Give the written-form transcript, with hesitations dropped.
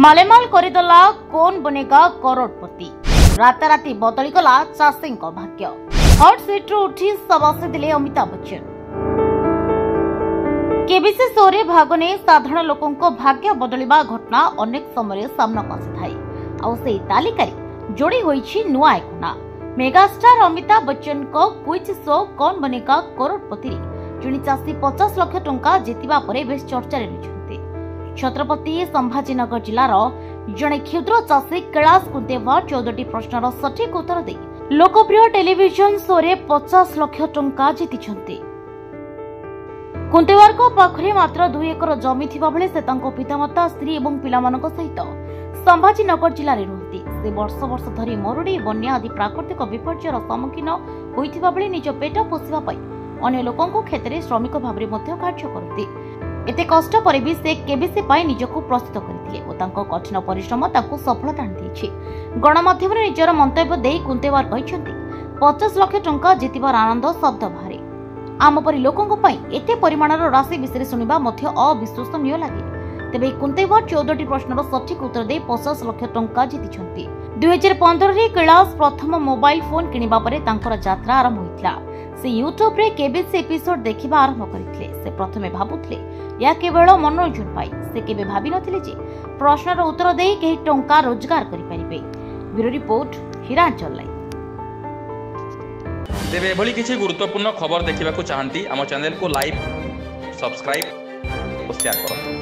मालेमाल करदेला कौन बनेगा करोड़पति। राताराती बदली गला चाषी भाग्य। हॉट सीट उठी सबासी दिले अमिताभ बच्चन। केबीसी शो रे भाग ने साधारण लोकों भाग्य बदलिबा घटना अनेक समय सामना आसी आउ से तालिकारी जोड़ी होईछि नुआ एक ना। मेगास्टार अमिताभ बच्चन को क्विज शो कौन बनेगा करोड़पति जणी चाषी 50 लाख टंका जीतिबा परे बेस चर्चा रहिछन्ते। छत्रपति संभाजीनगर जिलार जड़े क्षुद्र चाषी कैलाश कुंतेवर 14टी प्रश्नर सठिक उत्तर दे लोकप्रिय टेलीविजन शो रे 50 लाख टंका जीतिछन्ते। कुंतेवर को पाखरे मात्र 2 एकर जमी थिबा बेले से तांको पितामाता स्त्री एवं पिलामानक सहित संभाजीनगर जिले में रुहती। से वर्ष वर्ष धरी मरुड़ी बन्या आदि प्राकृतिक विपर्ययर सम्मुखीन होइथिबा बेले निज पेट पोषिबा पई अन्य लोकंको क्षेत्र श्रमिक भाव में कार्य करते। एते कष्ट पर भी से केबीसी पाई निजको प्रस्तुत करथिले ओ तांको कठिन परिश्रम तांको सफलता आनिछि। गणमाध्यम रे निजर मंतव्य देई कुंतेवर कहिसंती 50 लाख टंका जीतिबार आनंद शब्द बाहरे। आम परि लोकंको पाई एते परिमाणर राशि विषय सुनिबा मध्य अविश्वसनीय लागे। तेबे कुंतेवर 14टी प्रश्नर सठिक उत्तर दे 50 लाख टंका जीतिछंती। 2015 रे कैलाश प्रथम मोबाइल फोन किनिबा परे तांकर यात्रा आरंभ होइतला। से यूट्यूब रे केबीसी एपिसोड देखिबा आरंभ करथिले। से प्रथमे भाबुथिले या केवल मनोरंजन पाई। से केबे भाबी नथिले जे प्रश्नर उत्तर देई केही टंका रोजगार करि परिबे। Bureau report Hiranchal live. तेबे एभली किछि गुरुत्वपूर्ण खबर देखिबाकू चाहंती आम चैनल को लाइक सब्सक्राइब और शेयर करନ୍ତୁ।